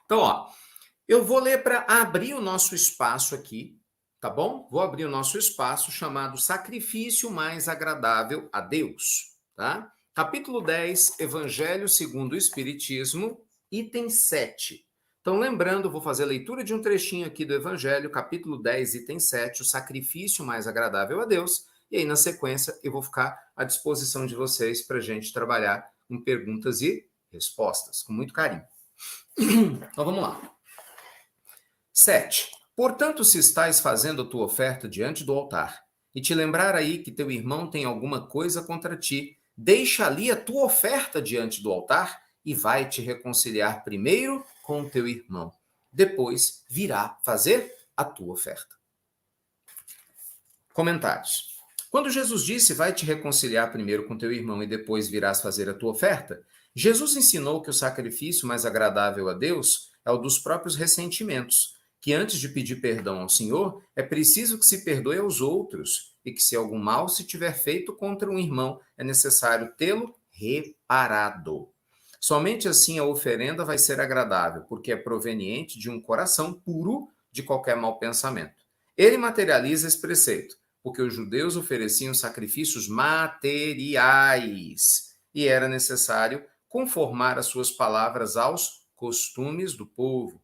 Então, ó, eu vou ler para abrir o nosso espaço aqui, tá bom? Vou abrir o nosso espaço chamado Sacrifício Mais Agradável a Deus, tá? Capítulo 10, Evangelho segundo o Espiritismo, item 7. Então, lembrando, vou fazer a leitura de um trechinho aqui do Evangelho, capítulo 10, item 7, o sacrifício mais agradável a Deus, e aí, na sequência, eu vou ficar à disposição de vocês para a gente trabalhar com perguntas e respostas, com muito carinho. Então, vamos lá. 7. Portanto, se estás fazendo a tua oferta diante do altar, e te lembrar aí que teu irmão tem alguma coisa contra ti, deixa ali a tua oferta diante do altar e vai te reconciliar primeiro com o teu irmão. Depois virá fazer a tua oferta. Comentários. Quando Jesus disse, vai te reconciliar primeiro com teu irmão e depois virás fazer a tua oferta, Jesus ensinou que o sacrifício mais agradável a Deus é o dos próprios ressentimentos, que antes de pedir perdão ao Senhor, é preciso que se perdoe aos outros, e que se algum mal se tiver feito contra um irmão, é necessário tê-lo reparado. Somente assim a oferenda vai ser agradável, porque é proveniente de um coração puro de qualquer mau pensamento. Ele materializa esse preceito, porque os judeus ofereciam sacrifícios materiais, e era necessário conformar as suas palavras aos costumes do povo.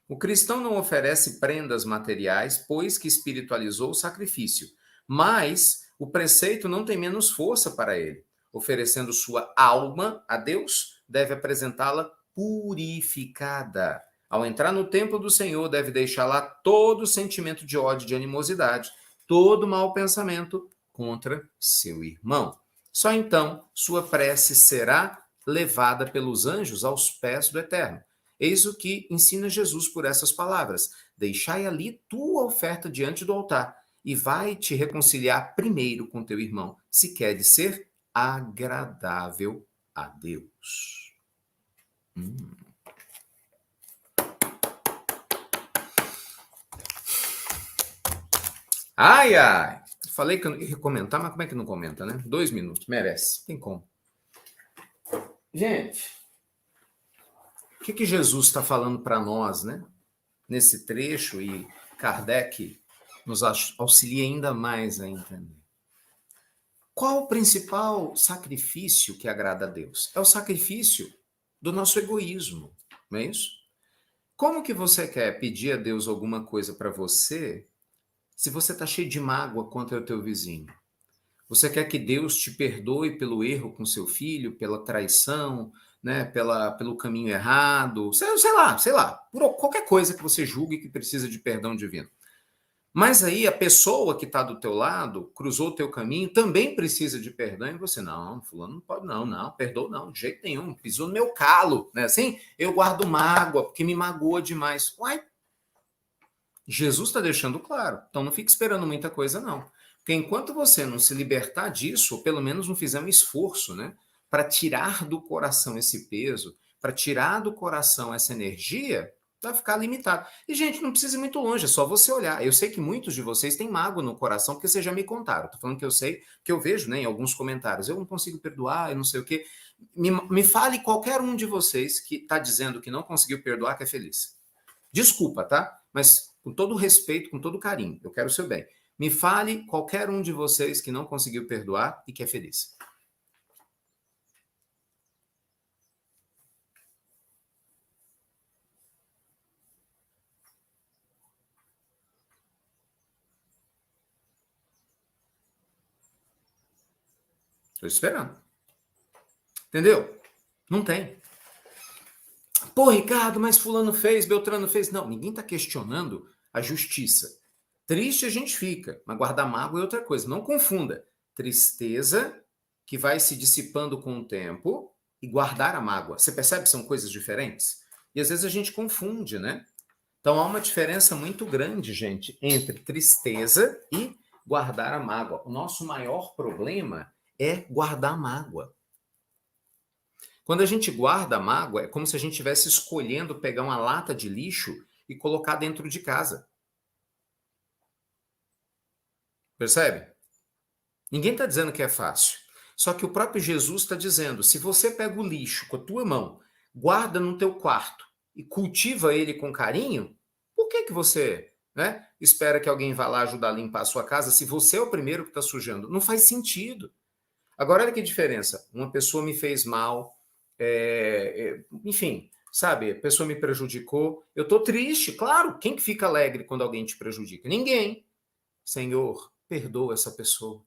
O cristão não oferece prendas materiais, pois que espiritualizou o sacrifício, mas o preceito não tem menos força para ele. Oferecendo sua alma a Deus, deve apresentá-la purificada. Ao entrar no templo do Senhor, deve deixar lá todo sentimento de ódio, de animosidade, todo mau pensamento contra seu irmão. Só então sua prece será levada pelos anjos aos pés do Eterno. Eis o que ensina Jesus por essas palavras. Deixai ali tua oferta diante do altar e vai te reconciliar primeiro com teu irmão, se queres ser agradável a Deus. Ai, ai. Falei que eu não ia comentar, mas como é que não comenta, né? 2 minutos, merece. Tem como. Gente, o que Jesus está falando para nós, né? Nesse trecho, e Kardec nos auxilia ainda mais a entender. Qual o principal sacrifício que agrada a Deus? É o sacrifício do nosso egoísmo, não é isso? Como que você quer pedir a Deus alguma coisa para você se você está cheio de mágoa contra o teu vizinho? Você quer que Deus te perdoe pelo erro com seu filho, pela traição, né, pelo caminho errado, sei lá, por qualquer coisa que você julgue que precisa de perdão divino. Mas aí a pessoa que está do teu lado, cruzou o teu caminho, também precisa de perdão, e você, não, fulano não pode, não, perdoa não, de jeito nenhum, pisou no meu calo, né? Assim, eu guardo mágoa, porque me magoa demais. Uai, Jesus está deixando claro, então não fique esperando muita coisa, não. Porque enquanto você não se libertar disso, ou pelo menos não fizer um esforço, né, para tirar do coração esse peso, para tirar do coração essa energia, vai ficar limitado. E, gente, não precisa ir muito longe, é só você olhar. Eu sei que muitos de vocês têm mágoa no coração, porque vocês já me contaram. Estou falando que eu sei, que eu vejo, né, em alguns comentários. Eu não consigo perdoar, eu não sei o quê. Me fale qualquer um de vocês que está dizendo que não conseguiu perdoar, que é feliz. Desculpa, tá? Mas com todo respeito, com todo carinho, eu quero o seu bem. Me fale qualquer um de vocês que não conseguiu perdoar e que é feliz. Estou esperando. Entendeu? Não tem. Pô, Ricardo, mas fulano fez, Beltrano fez. Não, ninguém está questionando a justiça. Triste a gente fica, mas guardar mágoa é outra coisa. Não confunda. Tristeza que vai se dissipando com o tempo e guardar a mágoa. Você percebe que são coisas diferentes? E às vezes a gente confunde, né? Então há uma diferença muito grande, gente, entre tristeza e guardar a mágoa. O nosso maior problema é guardar a mágoa. Quando a gente guarda a mágoa, é como se a gente estivesse escolhendo pegar uma lata de lixo e colocar dentro de casa. Percebe? Ninguém está dizendo que é fácil. Só que o próprio Jesus está dizendo, se você pega o lixo com a tua mão, guarda no teu quarto e cultiva ele com carinho, por que você, né, espera que alguém vá lá ajudar a limpar a sua casa se você é o primeiro que está sujando? Não faz sentido. Agora, olha que diferença. Uma pessoa me fez mal, enfim, sabe? A pessoa me prejudicou. Eu estou triste, claro. Quem que fica alegre quando alguém te prejudica? Ninguém. Senhor, perdoa essa pessoa.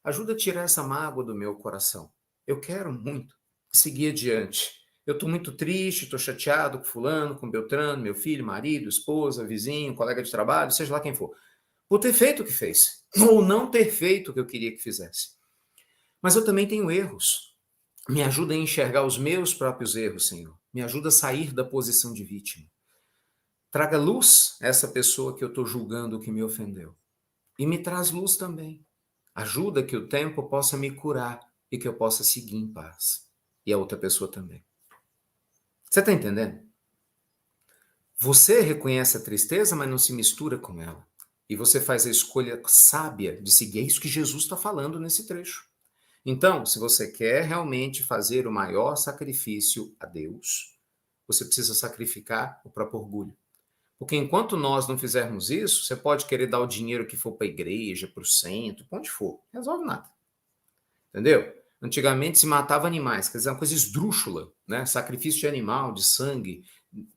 Ajuda a tirar essa mágoa do meu coração. Eu quero muito seguir adiante. Eu estou muito triste, estou chateado com fulano, com Beltrano, meu filho, marido, esposa, vizinho, colega de trabalho, seja lá quem for, por ter feito o que fez, ou não ter feito o que eu queria que fizesse. Mas eu também tenho erros. Me ajuda a enxergar os meus próprios erros, Senhor. Me ajuda a sair da posição de vítima. Traga luz a essa pessoa que eu estou julgando que me ofendeu. E me traz luz também. Ajuda que o tempo possa me curar e que eu possa seguir em paz. E a outra pessoa também. Você está entendendo? Você reconhece a tristeza, mas não se mistura com ela. E você faz a escolha sábia de seguir. É isso que Jesus está falando nesse trecho. Então, se você quer realmente fazer o maior sacrifício a Deus, você precisa sacrificar o próprio orgulho. Porque enquanto nós não fizermos isso, você pode querer dar o dinheiro que for para a igreja, para o centro, para onde for. Não resolve nada. Entendeu? Antigamente se matava animais, quer dizer, uma coisa esdrúxula, né? Sacrifício de animal, de sangue,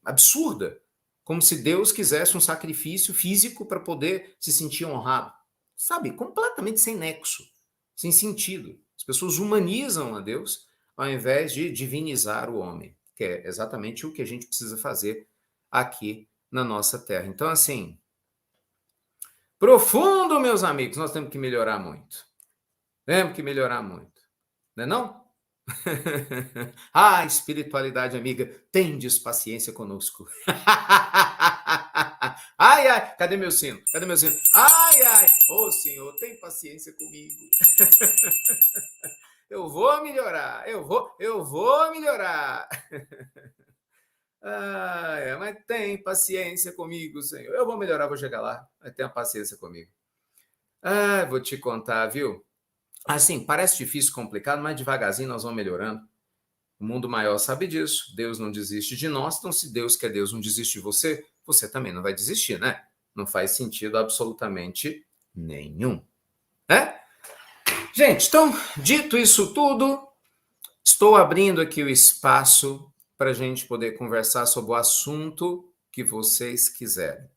absurda. Como se Deus quisesse um sacrifício físico para poder se sentir honrado. Sabe? Completamente sem nexo, sem sentido. As pessoas humanizam a Deus ao invés de divinizar o homem, que é exatamente o que a gente precisa fazer aqui na nossa terra. Então, assim, profundo, meus amigos, nós temos que melhorar muito. Temos que melhorar muito. Não é não? Ah, espiritualidade amiga, tendes paciência conosco. Ai, ai, cadê meu sino? Cadê meu sino? Ai, ai, ô Senhor, tem paciência comigo. Eu vou melhorar, eu vou melhorar. Ah, mas tem paciência comigo, Senhor. Eu vou melhorar, vou chegar lá. Mas tenha paciência comigo. Ah, vou te contar, viu? Assim, parece difícil, complicado, mas devagarzinho nós vamos melhorando. O mundo maior sabe disso. Deus não desiste de nós, então se Deus quer Deus não desiste de você, você também não vai desistir, né? Não faz sentido absolutamente nenhum. Né? Gente, então, dito isso tudo, estou abrindo aqui o espaço para a gente poder conversar sobre o assunto que vocês quiserem,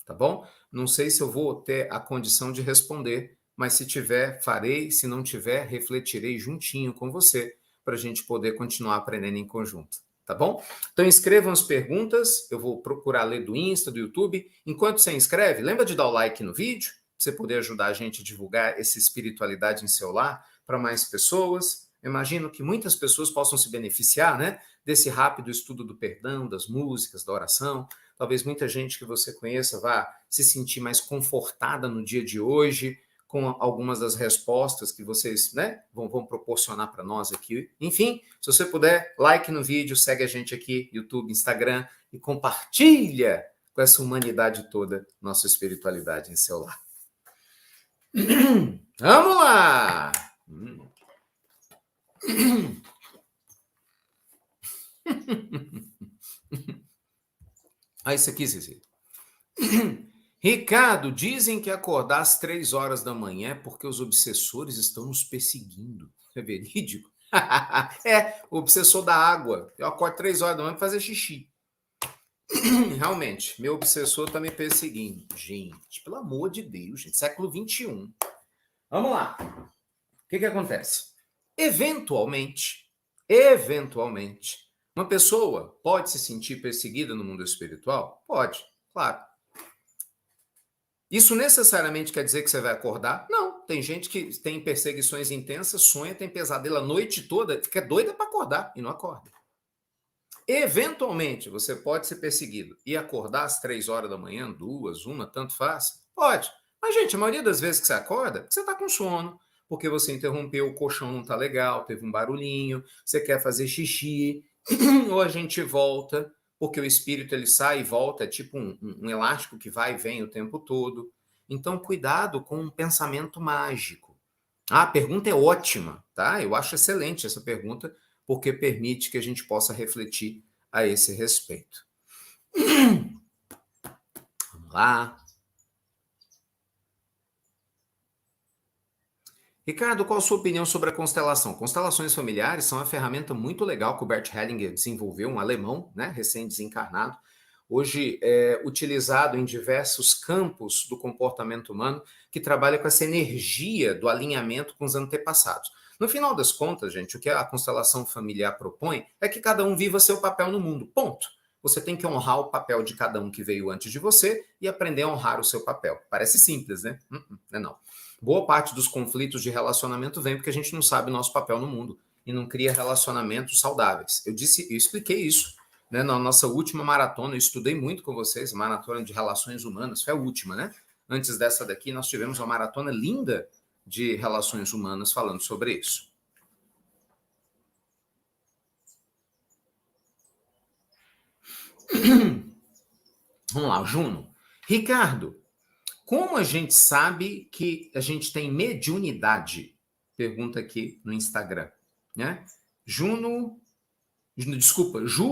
tá bom? Não sei se eu vou ter a condição de responder, mas se tiver, farei. Se não tiver, refletirei juntinho com você para a gente poder continuar aprendendo em conjunto, tá bom? Então inscrevam as perguntas, eu vou procurar ler do Insta, do YouTube. Enquanto você inscreve, lembra de dar o like no vídeo, para você poder ajudar a gente a divulgar essa espiritualidade em seu lar para mais pessoas. Eu imagino que muitas pessoas possam se beneficiar, né, desse rápido estudo do perdão, das músicas, da oração. Talvez muita gente que você conheça vá se sentir mais confortada no dia de hoje com algumas das respostas que vocês, né, vão proporcionar para nós aqui. Enfim, se você puder, like no vídeo, segue a gente aqui, YouTube, Instagram, e compartilha com essa humanidade toda nossa espiritualidade em seu lar. Vamos lá! Ah, isso aqui, Cecília. Ricardo, dizem que acordar às 3 horas da manhã é porque os obsessores estão nos perseguindo. É verídico? É, o obsessor da água. Eu acordo 3 horas da manhã para fazer xixi. Realmente, meu obsessor está me perseguindo. Gente, pelo amor de Deus, gente, século XXI. Vamos lá. O que acontece? Eventualmente, uma pessoa pode se sentir perseguida no mundo espiritual? Pode, claro. Isso necessariamente quer dizer que você vai acordar? Não. Tem gente que tem perseguições intensas, sonha, tem pesadelo a noite toda, fica doida para acordar e não acorda. Eventualmente, você pode ser perseguido e acordar às 3 horas da manhã, 2, 1, tanto faz? Pode. Mas, gente, a maioria das vezes que você acorda, você está com sono, porque você interrompeu, o colchão não está legal, teve um barulhinho, você quer fazer xixi, ou a gente volta, porque o espírito ele sai e volta, é tipo um elástico que vai e vem o tempo todo. Então, cuidado com um pensamento mágico. A pergunta é ótima, tá? Eu acho excelente essa pergunta, porque permite que a gente possa refletir a esse respeito. lá. Ricardo, qual a sua opinião sobre a constelação? Constelações familiares são uma ferramenta muito legal que o Bert Hellinger desenvolveu, um alemão, né, recém-desencarnado, hoje é utilizado em diversos campos do comportamento humano, que trabalha com essa energia do alinhamento com os antepassados. No final das contas, gente, o que a constelação familiar propõe é que cada um viva seu papel no mundo, ponto. Você tem que honrar o papel de cada um que veio antes de você e aprender a honrar o seu papel. Parece simples, né? Não. Boa parte dos conflitos de relacionamento vem porque a gente não sabe o nosso papel no mundo e não cria relacionamentos saudáveis. Eu expliquei isso, né, na nossa última maratona. Eu estudei muito com vocês, maratona de relações humanas, foi a última, né? Antes dessa daqui, nós tivemos uma maratona linda de relações humanas falando sobre isso. Vamos lá, Juno. Ricardo, como a gente sabe que a gente tem mediunidade? Pergunta aqui no Instagram, né? Ju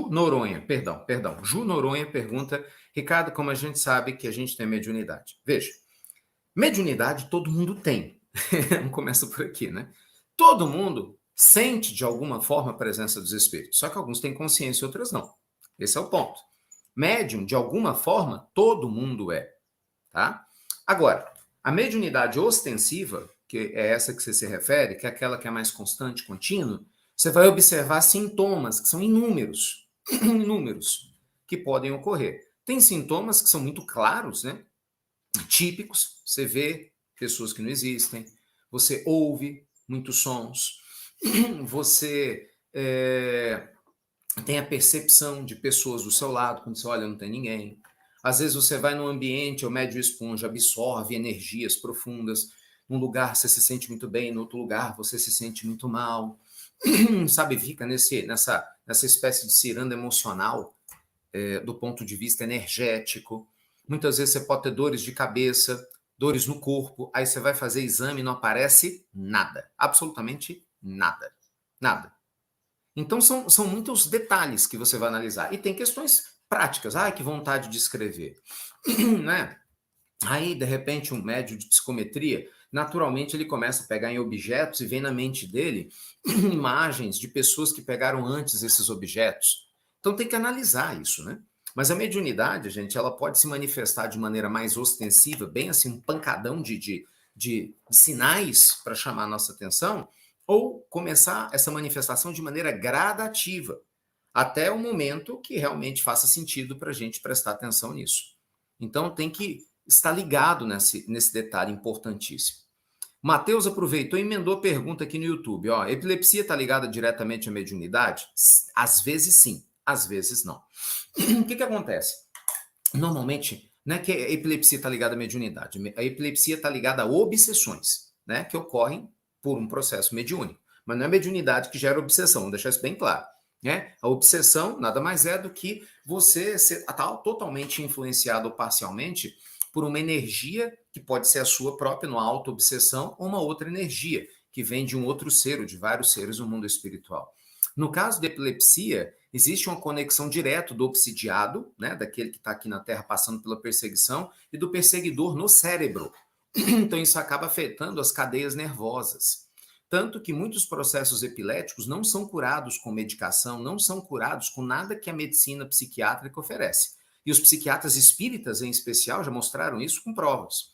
Noronha, perdão. Ju Noronha pergunta, Ricardo, como a gente sabe que a gente tem mediunidade? Veja, mediunidade todo mundo tem. Começa por aqui, né? Todo mundo sente de alguma forma a presença dos espíritos, só que alguns têm consciência e outros não. Esse é o ponto. Médium, de alguma forma, todo mundo é, tá? Agora, a mediunidade ostensiva, que é essa que você se refere, que é aquela que é mais constante, contínua, você vai observar sintomas que são inúmeros, que podem ocorrer. Tem sintomas que são muito claros, né? Típicos, você vê pessoas que não existem, você ouve muitos sons, você tem a percepção de pessoas do seu lado, quando você olha não tem ninguém. Às vezes você vai num ambiente, o médio esponja absorve energias profundas, num lugar você se sente muito bem, no outro lugar você se sente muito mal, sabe, fica nessa espécie de ciranda emocional, do ponto de vista energético. Muitas vezes você pode ter dores de cabeça, dores no corpo, aí você vai fazer exame e não aparece nada, absolutamente nada, nada. Então são muitos detalhes que você vai analisar. E tem questões práticas. Ai, que vontade de escrever. Né? Aí, de repente, um médio de psicometria, naturalmente ele começa a pegar em objetos e vem na mente dele imagens de pessoas que pegaram antes esses objetos. Então tem que analisar isso, né? Mas a mediunidade, gente, ela pode se manifestar de maneira mais ostensiva, bem assim, um pancadão de sinais para chamar a nossa atenção, ou começar essa manifestação de maneira gradativa, até o momento que realmente faça sentido para a gente prestar atenção nisso. Então tem que estar ligado nesse detalhe importantíssimo. Matheus aproveitou e emendou a pergunta aqui no YouTube. Ó, epilepsia está ligada diretamente à mediunidade? Às vezes sim, às vezes não. O que acontece? Normalmente, não é que a epilepsia está ligada à mediunidade. A epilepsia está ligada a obsessões, né, que ocorrem por um processo mediúnico. Mas não é a mediunidade que gera obsessão, vou deixar isso bem claro. Né? A obsessão nada mais é do que você estar totalmente influenciado ou parcialmente por uma energia que pode ser a sua própria, numa auto-obsessão, ou uma outra energia que vem de um outro ser, ou de vários seres no mundo espiritual. No caso da epilepsia, existe uma conexão direta do obsidiado, né, daquele que está aqui na Terra passando pela perseguição, e do perseguidor no cérebro. Então isso acaba afetando as cadeias nervosas. Tanto que muitos processos epiléticos não são curados com medicação, não são curados com nada que a medicina psiquiátrica oferece. E os psiquiatras espíritas, em especial, já mostraram isso com provas.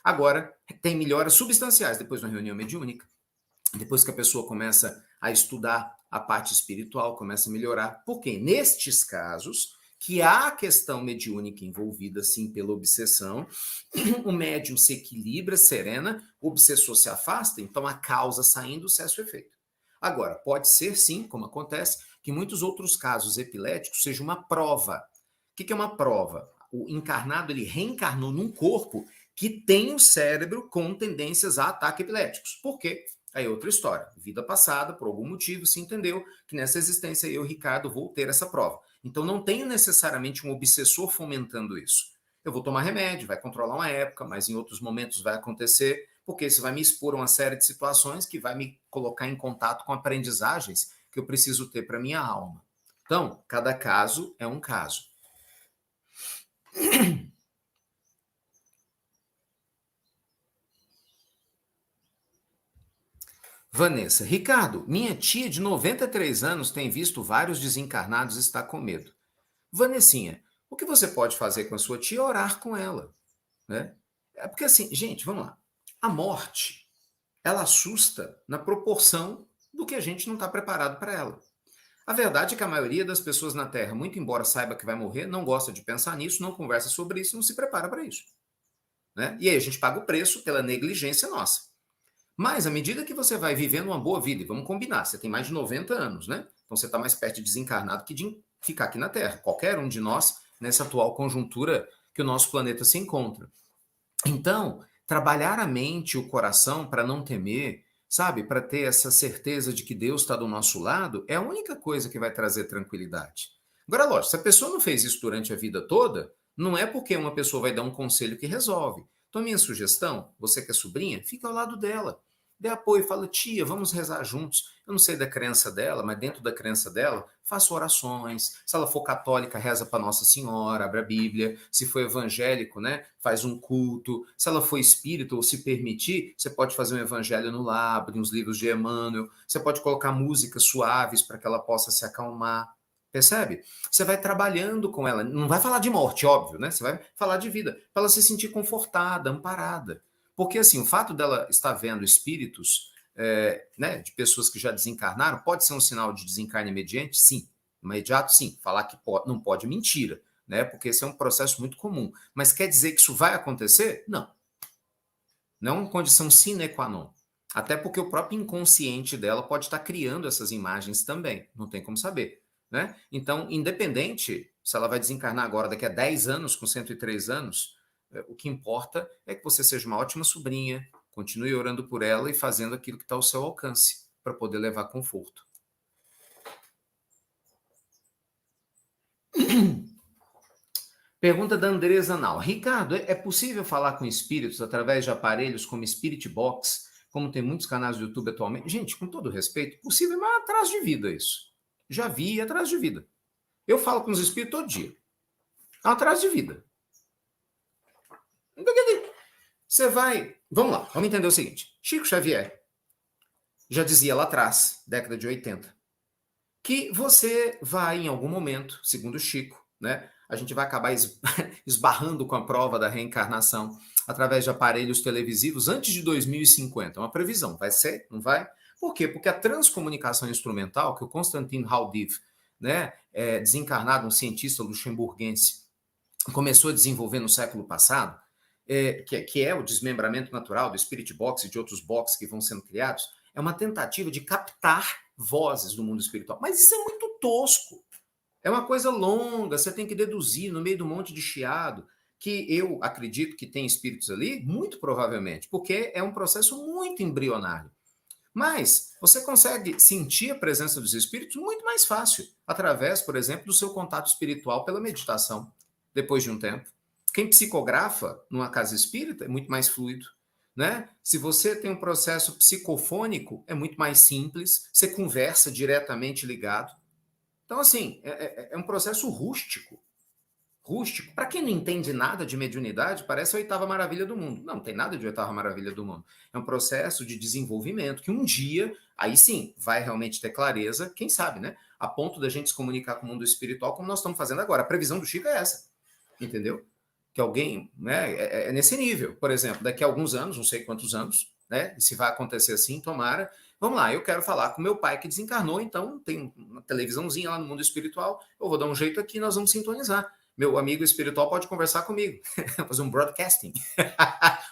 Agora, tem melhoras substanciais depois de uma reunião mediúnica. Depois que a pessoa começa a estudar a parte espiritual, começa a melhorar. Porque nestes casos, que há a questão mediúnica envolvida, sim, pela obsessão, o médium se equilibra, serena, o obsessor se afasta, então a causa saindo, cessa o efeito. Agora, pode ser, sim, como acontece, que muitos outros casos epiléticos seja uma prova. O que é uma prova? O encarnado, ele reencarnou num corpo que tem o cérebro com tendências a ataques epiléticos. Por quê? Aí outra história. Vida passada, por algum motivo, se entendeu que nessa existência eu, Ricardo, vou ter essa prova. Então não tenho necessariamente um obsessor fomentando isso. Eu vou tomar remédio, vai controlar uma época, mas em outros momentos vai acontecer, porque isso vai me expor a uma série de situações que vai me colocar em contato com aprendizagens que eu preciso ter para minha alma. Então, cada caso é um caso. Vanessa, Ricardo, minha tia de 93 anos tem visto vários desencarnados e está com medo. Vanessinha, o que você pode fazer com a sua tia é orar com ela, né? É porque assim, gente, vamos lá. A morte, ela assusta na proporção do que a gente não está preparado para ela. A verdade é que a maioria das pessoas na Terra, muito embora saiba que vai morrer, não gosta de pensar nisso, não conversa sobre isso, não se prepara para isso, né? E aí a gente paga o preço pela negligência nossa. Mas à medida que você vai vivendo uma boa vida, e vamos combinar, você tem mais de 90 anos, né? Então você está mais perto de desencarnado que de ficar aqui na Terra. Qualquer um de nós, nessa atual conjuntura que o nosso planeta se encontra. Então, trabalhar a mente e o coração para não temer, sabe? Para ter essa certeza de que Deus está do nosso lado, é a única coisa que vai trazer tranquilidade. Agora, lógico, se a pessoa não fez isso durante a vida toda, não é porque uma pessoa vai dar um conselho que resolve. Então, minha sugestão, você que é sobrinha, fica ao lado dela. Dê apoio, fala, tia, vamos rezar juntos. Eu não sei da crença dela, mas dentro da crença dela, faça orações. Se ela for católica, reza para Nossa Senhora, abre a Bíblia. Se for evangélico, né, faz um culto. Se ela for espírita ou se permitir, você pode fazer um evangelho no lar, abrir uns livros de Emmanuel. Você pode colocar músicas suaves para que ela possa se acalmar. Percebe? Você vai trabalhando com ela. Não vai falar de morte, óbvio, né? Você vai falar de vida, para ela se sentir confortada, amparada. Porque, assim, o fato dela estar vendo espíritos, né, de pessoas que já desencarnaram, pode ser um sinal de desencarne imediato? Sim. Imediato, sim. Falar que pode, não pode, mentira, né? Porque esse é um processo muito comum. Mas quer dizer que isso vai acontecer? Não. Não é uma condição sine qua non. Até porque o próprio inconsciente dela pode estar criando essas imagens também. Não tem como saber, né? Então, independente se ela vai desencarnar agora daqui a 10 anos, com 103 anos, o que importa é que você seja uma ótima sobrinha, continue orando por ela e fazendo aquilo que está ao seu alcance, para poder levar conforto. Pergunta da Andresa Nau. Ricardo, é possível falar com espíritos através de aparelhos como Spirit Box, como tem muitos canais do YouTube atualmente? Gente, com todo respeito, possível, mas atrás de vida isso. Já vi atrás de vida. Eu falo com os espíritos todo dia. Atrás de vida. Você vai... Vamos lá, vamos entender o seguinte. Chico Xavier já dizia lá atrás, década de 80, que você vai, em algum momento, segundo Chico, né, a gente vai acabar esbarrando com a prova da reencarnação através de aparelhos televisivos antes de 2050. É uma previsão. Vai ser? Não vai? Por quê? Porque a transcomunicação instrumental, que o Konstantin Haudiv, né, desencarnado, um cientista luxemburguense, começou a desenvolver no século passado, que é o desmembramento natural do Spirit Box e de outros boxes que vão sendo criados, é uma tentativa de captar vozes do mundo espiritual. Mas isso é muito tosco. É uma coisa longa, você tem que deduzir no meio de um monte de chiado, que eu acredito que tem espíritos ali, muito provavelmente, porque é um processo muito embrionário. Mas você consegue sentir a presença dos espíritos muito mais fácil, através, por exemplo, do seu contato espiritual pela meditação, depois de um tempo. Quem psicografa numa casa espírita é muito mais fluido, né? Se você tem um processo psicofônico, é muito mais simples, você conversa diretamente ligado. Então, assim, é um processo rústico. Rústico. Para quem não entende nada de mediunidade, parece a oitava maravilha do mundo. Não, não tem nada de oitava maravilha do mundo. É um processo de desenvolvimento que um dia, aí sim, vai realmente ter clareza, quem sabe, né? A ponto da gente se comunicar com o mundo espiritual como nós estamos fazendo agora. A previsão do Chico é essa, entendeu? Que alguém, né, é nesse nível. Por exemplo, daqui a alguns anos, não sei quantos anos, né? Se vai acontecer assim, tomara. Vamos lá, eu quero falar com meu pai que desencarnou, então tem uma televisãozinha lá no mundo espiritual, eu vou dar um jeito aqui, nós vamos sintonizar. Meu amigo espiritual pode conversar comigo, fazer um broadcasting,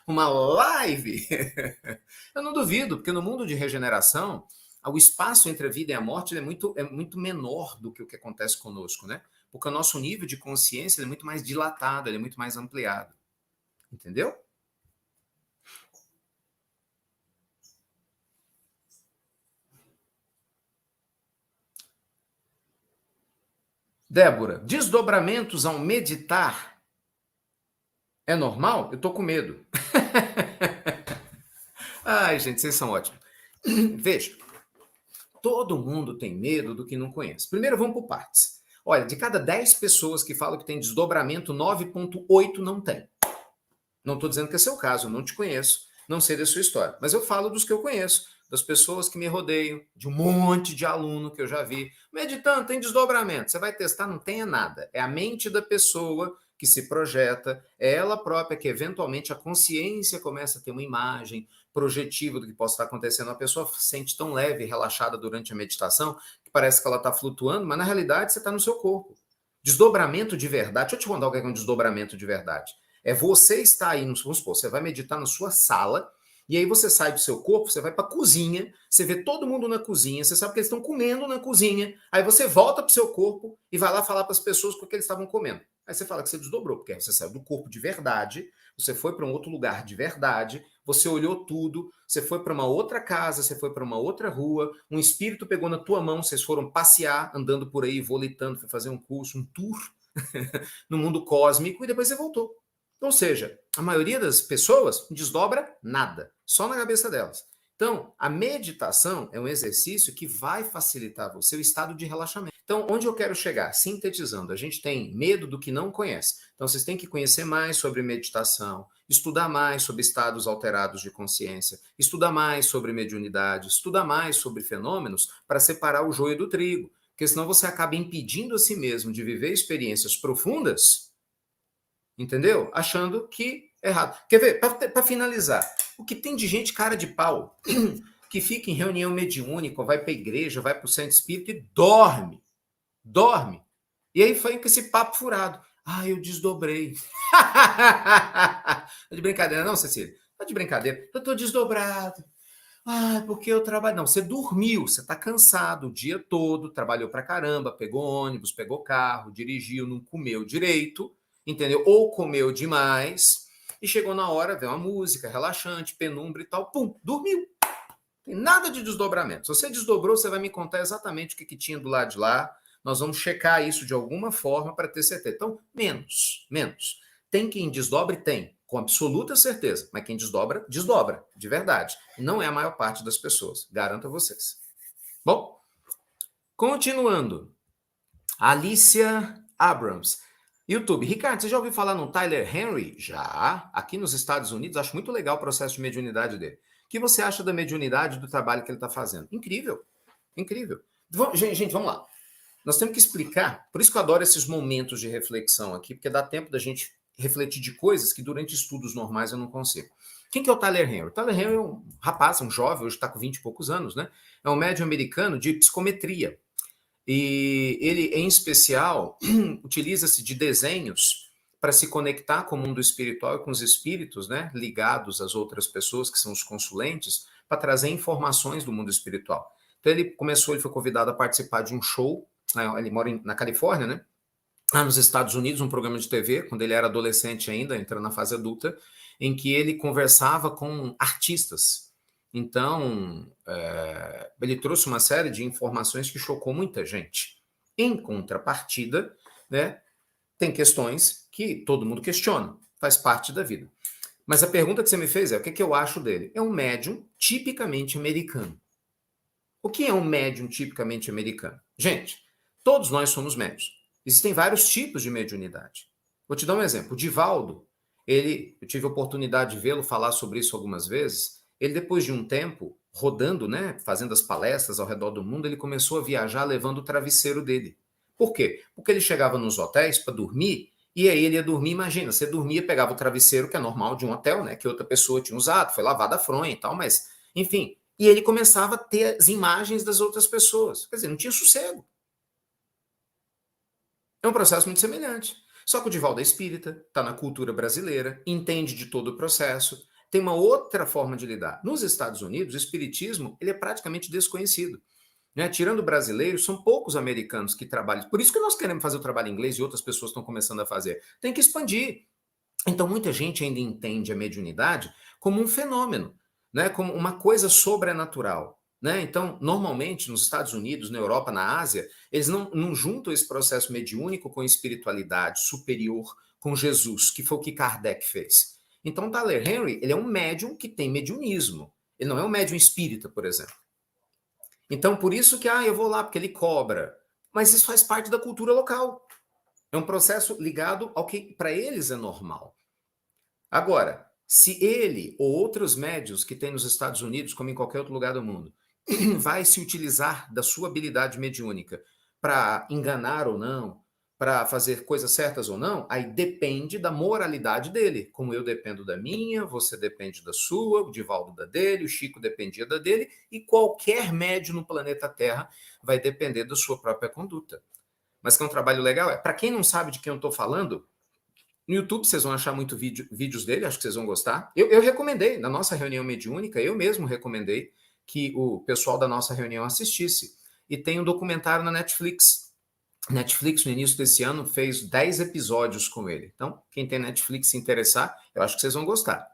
uma live. Eu não duvido, porque no mundo de regeneração, o espaço entre a vida e a morte é muito menor do que o que acontece conosco, né? Porque o nosso nível de consciência é muito mais dilatado, ele é muito mais ampliado. Entendeu? Débora, desdobramentos ao meditar é normal? Eu tô com medo. Ai, gente, vocês são ótimos. Veja, todo mundo tem medo do que não conhece. Primeiro, vamos por partes. Olha, de cada 10 pessoas que falam que tem desdobramento, 9,8 não tem. Não estou dizendo que é seu caso, eu não te conheço, não sei da sua história, mas eu falo dos que eu conheço. das pessoas que me rodeiam, de um monte de aluno que eu já vi. Meditando, tem desdobramento. Você vai testar, não tenha nada. É a mente da pessoa que se projeta, é ela própria que, eventualmente, a consciência começa a ter uma imagem projetiva do que possa estar acontecendo. A pessoa se sente tão leve e relaxada durante a meditação que parece que ela está flutuando, mas, na realidade, você está no seu corpo. Desdobramento de verdade. Deixa eu te contar o que é um desdobramento de verdade. É você estar aí, vamos supor, você vai meditar na sua sala, e aí você sai do seu corpo, você vai para a cozinha, você vê todo mundo na cozinha, você sabe que eles estão comendo na cozinha, aí você volta para o seu corpo e vai lá falar para as pessoas o que eles estavam comendo. Aí você fala que você desdobrou, porque aí você saiu do corpo de verdade, você foi para um outro lugar de verdade, você olhou tudo, você foi para uma outra casa, você foi para uma outra rua, um espírito pegou na tua mão, vocês foram passear, andando por aí, volitando, foi fazer um curso, um tour no mundo cósmico, e depois você voltou. Ou seja, a maioria das pessoas não desdobra nada, só na cabeça delas. Então, a meditação é um exercício que vai facilitar o seu estado de relaxamento. Então, onde eu quero chegar? Sintetizando, a gente tem medo do que não conhece. Então, vocês têm que conhecer mais sobre meditação, estudar mais sobre estados alterados de consciência, estudar mais sobre mediunidade, estudar mais sobre fenômenos para separar o joio do trigo. Porque senão você acaba impedindo a si mesmo de viver experiências profundas, entendeu? Achando que é errado. Quer ver? Para finalizar, o que tem de gente cara de pau que fica em reunião mediúnica, vai para a igreja, vai para o centro espírita e dorme. Dorme. E aí foi com esse papo furado. Ah, eu desdobrei. Tá de brincadeira, não, Cecília? Tá de brincadeira. Eu tô desdobrado. Ah, porque eu trabalho. Não, você dormiu, você tá cansado o dia todo, trabalhou pra caramba, pegou ônibus, pegou carro, dirigiu, não comeu direito, entendeu? Ou comeu demais e chegou na hora, vê uma música relaxante, penumbra e tal, pum, dormiu. Tem nada de desdobramento. Se você desdobrou, você vai me contar exatamente o que tinha do lado de lá. Nós vamos checar isso de alguma forma para ter certeza. Então, menos. Tem quem desdobre? Tem, com absoluta certeza. Mas quem desdobra, desdobra, de verdade. Não é a maior parte das pessoas, garanto a vocês. Bom, continuando. Alicia Abrams. YouTube. Ricardo, você já ouviu falar no Tyler Henry? Já. Aqui nos Estados Unidos, acho muito legal o processo de mediunidade dele. O que você acha da mediunidade do trabalho que ele está fazendo? Incrível. Incrível. Gente, vamos lá. Nós temos que explicar, por isso que eu adoro esses momentos de reflexão aqui, porque dá tempo da gente refletir de coisas que durante estudos normais eu não consigo. Quem que é o Tyler Henry? O Tyler Henry é um rapaz, um jovem, hoje está com 20 e poucos anos, né? É um médium americano de psicometria. E ele, em especial, utiliza-se de desenhos para se conectar com o mundo espiritual e com os espíritos, né, ligados às outras pessoas, que são os consulentes, para trazer informações do mundo espiritual. Então ele foi convidado a participar de um show, ele mora na Califórnia, né, lá nos Estados Unidos, um programa de TV, quando ele era adolescente ainda, entrando na fase adulta, em que ele conversava com artistas. Então, ele trouxe uma série de informações que chocou muita gente. Em contrapartida, né, tem questões que todo mundo questiona, faz parte da vida. Mas a pergunta que você me fez é, o que eu acho dele? É um médium tipicamente americano. O que é um médium tipicamente americano? Gente, todos nós somos médios. Existem vários tipos de mediunidade. Vou te dar um exemplo. O Divaldo, eu tive a oportunidade de vê-lo falar sobre isso algumas vezes. Ele, depois de um tempo, rodando, né, fazendo as palestras ao redor do mundo, ele começou a viajar levando o travesseiro dele. Por quê? Porque ele chegava nos hotéis para dormir, e aí ele ia dormir, imagina, você dormia, pegava o travesseiro, que é normal de um hotel, né, que outra pessoa tinha usado, foi lavada a fronha e tal, mas, enfim, e ele começava a ter as imagens das outras pessoas. Quer dizer, não tinha sossego. É um processo muito semelhante. Só que o Divaldo é espírita, está na cultura brasileira, entende de todo o processo, tem uma outra forma de lidar. Nos Estados Unidos, o espiritismo ele é praticamente desconhecido. Né? Tirando brasileiros, são poucos americanos que trabalham. Por isso que nós queremos fazer o trabalho em inglês e outras pessoas estão começando a fazer. Tem que expandir. Então, muita gente ainda entende a mediunidade como um fenômeno, né? Como uma coisa sobrenatural. Né? Então, normalmente, nos Estados Unidos, na Europa, na Ásia, eles não juntam esse processo mediúnico com espiritualidade superior, com Jesus, que foi o que Kardec fez. Então, Tyler Henry, ele é um médium que tem mediunismo. Ele não é um médium espírita, por exemplo. Então, por isso que, eu vou lá, porque ele cobra. Mas isso faz parte da cultura local. É um processo ligado ao que para eles é normal. Agora, Se ele ou outros médios que tem nos Estados Unidos, como em qualquer outro lugar do mundo, vai se utilizar da sua habilidade mediúnica para enganar ou não, para fazer coisas certas ou não, aí depende da moralidade dele. Como eu dependo da minha, você depende da sua, o Divaldo da dele, o Chico dependia da dele, e qualquer médio no planeta Terra vai depender da sua própria conduta. Mas que é um trabalho legal, para quem não sabe de quem eu estou falando, no YouTube vocês vão achar muito vídeos dele, acho que vocês vão gostar. Eu recomendei, na nossa reunião mediúnica, eu mesmo recomendei que o pessoal da nossa reunião assistisse. E tem um documentário na Netflix. Netflix, no início desse ano, fez 10 episódios com ele. Então, quem tem Netflix se interessar, eu acho que vocês vão gostar.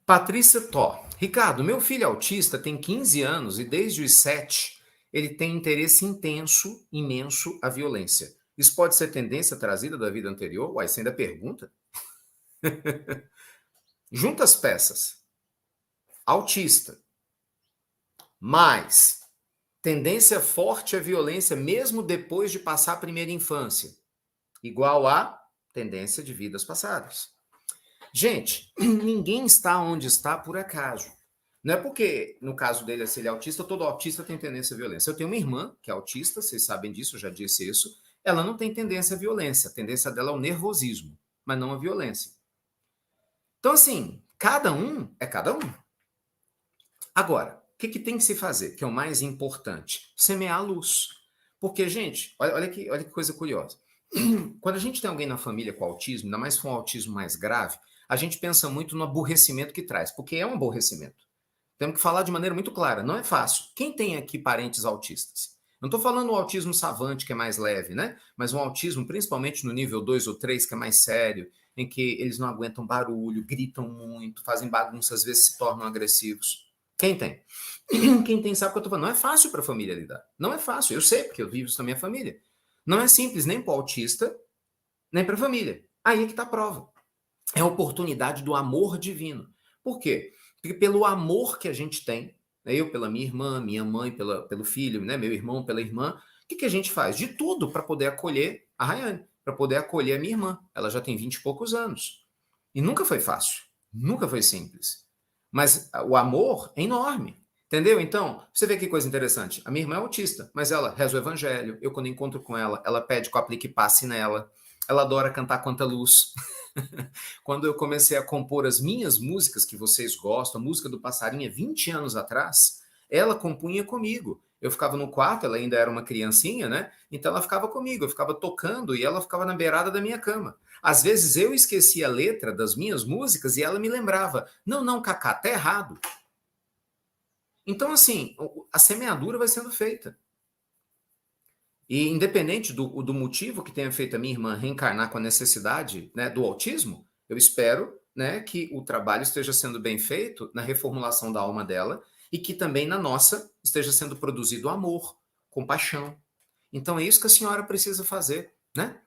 Patrícia Tó. Ricardo, meu filho autista tem 15 anos e desde os 7 ele tem interesse intenso, imenso à violência. Isso pode ser tendência trazida da vida anterior? Uai, você ainda pergunta? Junta as peças. Autista. Mais tendência forte à violência mesmo depois de passar a primeira infância. Igual a tendência de vidas passadas. Gente, ninguém está onde está por acaso. Não é porque, no caso dele, se ele é autista, todo autista tem tendência à violência. Eu tenho uma irmã que é autista, vocês sabem disso, eu já disse isso. Ela não tem tendência à violência. A tendência dela é o nervosismo, mas não a violência. Então, assim, cada um é cada um. Agora, o que tem que se fazer, que é o mais importante? Semear a luz. Porque, gente, olha que coisa curiosa. Quando a gente tem alguém na família com autismo, ainda mais se for um autismo mais grave, a gente pensa muito no aborrecimento que traz, porque é um aborrecimento. Temos que falar de maneira muito clara, não é fácil. Quem tem aqui parentes autistas? Não estou falando o autismo savante, que é mais leve, né? Mas um autismo, principalmente no nível 2 ou 3, que é mais sério, em que eles não aguentam barulho, gritam muito, fazem bagunça, às vezes se tornam agressivos. Quem tem? Quem tem sabe o que eu estou falando. Não é fácil para a família lidar. Não é fácil. Eu sei, porque eu vivo isso na minha família. Não é simples nem para o autista, nem para a família. Aí é que está a prova. É a oportunidade do amor divino. Por quê? Porque pelo amor que a gente tem, eu pela minha irmã, minha mãe pelo filho, né, meu irmão pela irmã, o que a gente faz? De tudo para poder acolher a Rayane, para poder acolher a minha irmã. Ela já tem 20 e poucos anos. E nunca foi fácil, nunca foi simples. Mas o amor é enorme. Entendeu? Então, você vê que coisa interessante. A minha irmã é autista, mas ela reza o evangelho. Eu, quando encontro com ela pede que eu aplique passe nela. Ela adora cantar Quanta Luz. Quando eu comecei a compor as minhas músicas que vocês gostam, a música do Passarinho, 20 anos atrás, ela compunha comigo. Eu ficava no quarto, ela ainda era uma criancinha, né? Então ela ficava comigo, eu ficava tocando e ela ficava na beirada da minha cama. Às vezes eu esquecia a letra das minhas músicas e ela me lembrava: não, não, Cacá, tá errado. Então, assim, a semeadura vai sendo feita. E independente do motivo que tenha feito a minha irmã reencarnar com a necessidade, né, do autismo, eu espero, né, que o trabalho esteja sendo bem feito na reformulação da alma dela e que também na nossa esteja sendo produzido amor, compaixão. Então é isso que a senhora precisa fazer, né,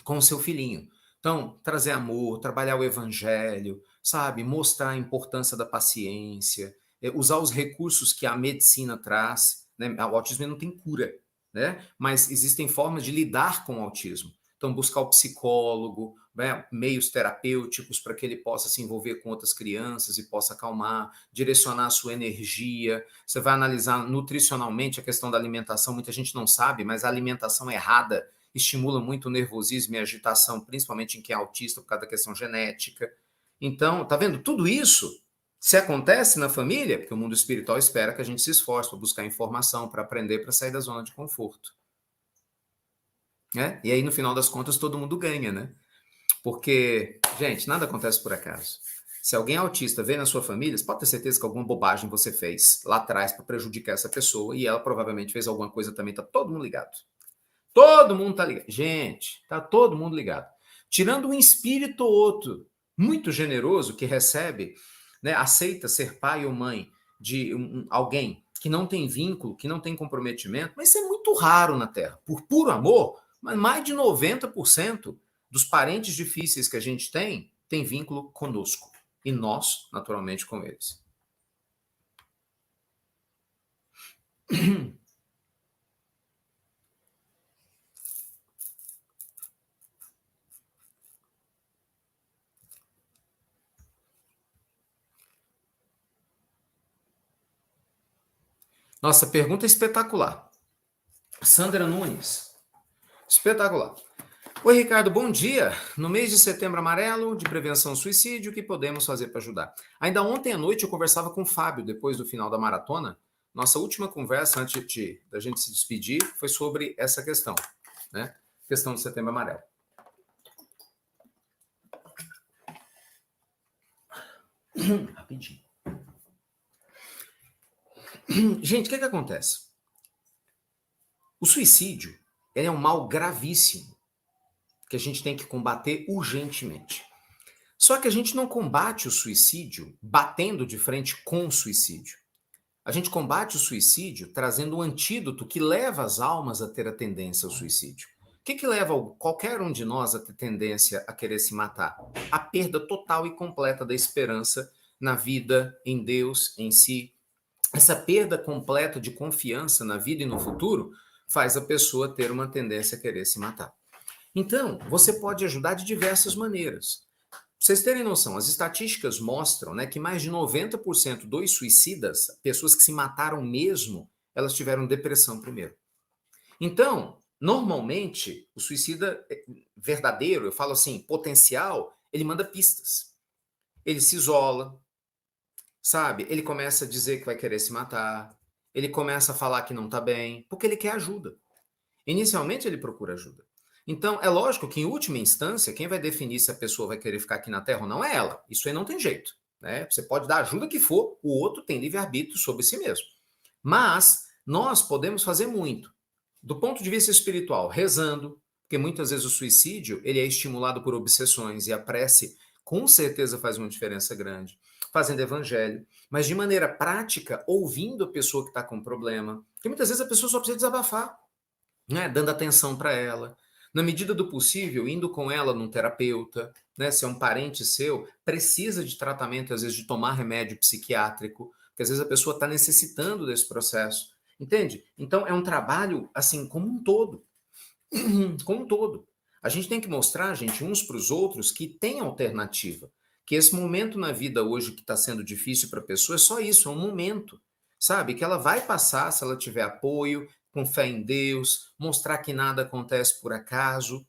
com o seu filhinho. Então, trazer amor, trabalhar o evangelho, sabe, mostrar a importância da paciência, usar os recursos que a medicina traz, né? O autismo não tem cura, né? Mas existem formas de lidar com o autismo. Então, buscar o psicólogo, né? Meios terapêuticos para que ele possa se envolver com outras crianças e possa acalmar, direcionar a sua energia. Você vai analisar nutricionalmente a questão da alimentação. Muita gente não sabe, mas a alimentação errada estimula muito o nervosismo e a agitação, principalmente em quem é autista por causa da questão genética. Então, tá vendo? Tudo isso, se acontece na família, porque o mundo espiritual espera que a gente se esforce para buscar informação, para aprender, para sair da zona de conforto. Né? E aí, no final das contas, todo mundo ganha, né? Porque, gente, nada acontece por acaso. Se alguém autista vem na sua família, você pode ter certeza que alguma bobagem você fez lá atrás para prejudicar essa pessoa e ela provavelmente fez alguma coisa também, tá todo mundo ligado. Todo mundo tá ligado. Gente, tá todo mundo ligado. Tirando um espírito ou outro muito generoso que recebe, né, aceita ser pai ou mãe de alguém que não tem vínculo, que não tem comprometimento, mas isso é muito raro na Terra. Por puro amor, mas mais de 90% dos parentes difíceis que a gente tem vínculo conosco. E nós, naturalmente, com eles. Nossa, pergunta espetacular. Sandra Nunes. Espetacular. Oi, Ricardo, bom dia. No mês de Setembro Amarelo, de prevenção ao suicídio, o que podemos fazer para ajudar? Ainda ontem à noite eu conversava com o Fábio, depois do final da maratona. Nossa última conversa, antes da gente se despedir, foi sobre essa questão, né? Questão do Setembro Amarelo. Rapidinho. Gente, o que acontece? O suicídio é um mal gravíssimo que a gente tem que combater urgentemente. Só que a gente não combate o suicídio batendo de frente com o suicídio. A gente combate o suicídio trazendo um antídoto que leva as almas a ter a tendência ao suicídio. O que leva qualquer um de nós a ter tendência a querer se matar? A perda total e completa da esperança na vida, em Deus, em si. Essa perda completa de confiança na vida e no futuro faz a pessoa ter uma tendência a querer se matar. Então, você pode ajudar de diversas maneiras. Pra vocês terem noção, as estatísticas mostram, né, que mais de 90% dos suicidas, pessoas que se mataram mesmo, elas tiveram depressão primeiro. Então, normalmente, o suicida verdadeiro, eu falo assim, potencial, ele manda pistas. Ele se isola, sabe? Ele começa a dizer que vai querer se matar, ele começa a falar que não está bem, porque ele quer ajuda. Inicialmente, ele procura ajuda. Então, é lógico que, em última instância, quem vai definir se a pessoa vai querer ficar aqui na Terra ou não é ela. Isso aí não tem jeito, né? Você pode dar a ajuda que for, o outro tem livre-arbítrio sobre si mesmo. Mas nós podemos fazer muito. Do ponto de vista espiritual, rezando, porque muitas vezes o suicídio ele é estimulado por obsessões e a prece com certeza faz uma diferença grande. Fazendo evangelho, mas de maneira prática, ouvindo a pessoa que está com problema. Porque muitas vezes a pessoa só precisa desabafar, né? Dando atenção para ela. Na medida do possível, indo com ela num terapeuta, né? Se é um parente seu, precisa de tratamento, às vezes de tomar remédio psiquiátrico, porque às vezes a pessoa está necessitando desse processo. Entende? Então é um trabalho assim como um todo. Como um todo. A gente tem que mostrar, gente, uns para os outros que tem alternativa. Que esse momento na vida hoje que está sendo difícil para a pessoa é só isso, é um momento. Sabe? Que ela vai passar se ela tiver apoio, com fé em Deus, mostrar que nada acontece por acaso.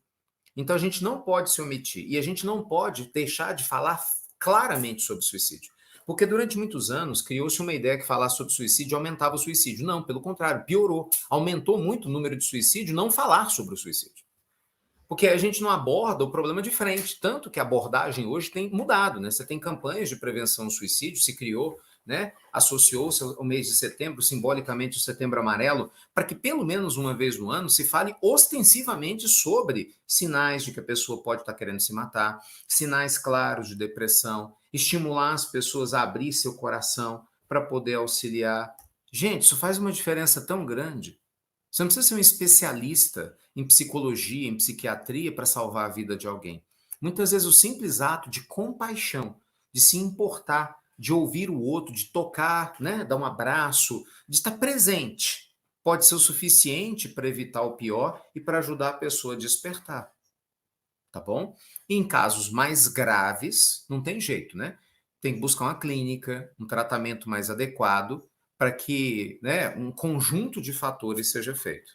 Então a gente não pode se omitir e a gente não pode deixar de falar claramente sobre suicídio. Porque durante muitos anos criou-se uma ideia que falar sobre suicídio aumentava o suicídio. Não, pelo contrário, piorou. Aumentou muito o número de suicídio não falar sobre o suicídio. Porque a gente não aborda o problema de frente, tanto que a abordagem hoje tem mudado, né? Você tem campanhas de prevenção ao suicídio, se criou, né? Associou-se ao mês de setembro, simbolicamente o Setembro Amarelo, para que pelo menos uma vez no ano se fale ostensivamente sobre sinais de que a pessoa pode estar querendo se matar, sinais claros de depressão, estimular as pessoas a abrir seu coração para poder auxiliar. Gente, isso faz uma diferença tão grande. Você não precisa ser um especialista em psicologia, em psiquiatria para salvar a vida de alguém. Muitas vezes o simples ato de compaixão, de se importar, de ouvir o outro, de tocar, né, dar um abraço, de estar presente, pode ser o suficiente para evitar o pior e para ajudar a pessoa a despertar. Tá bom? E em casos mais graves, não tem jeito, né? Tem que buscar uma clínica, um tratamento mais adequado para que, né, um conjunto de fatores seja feito.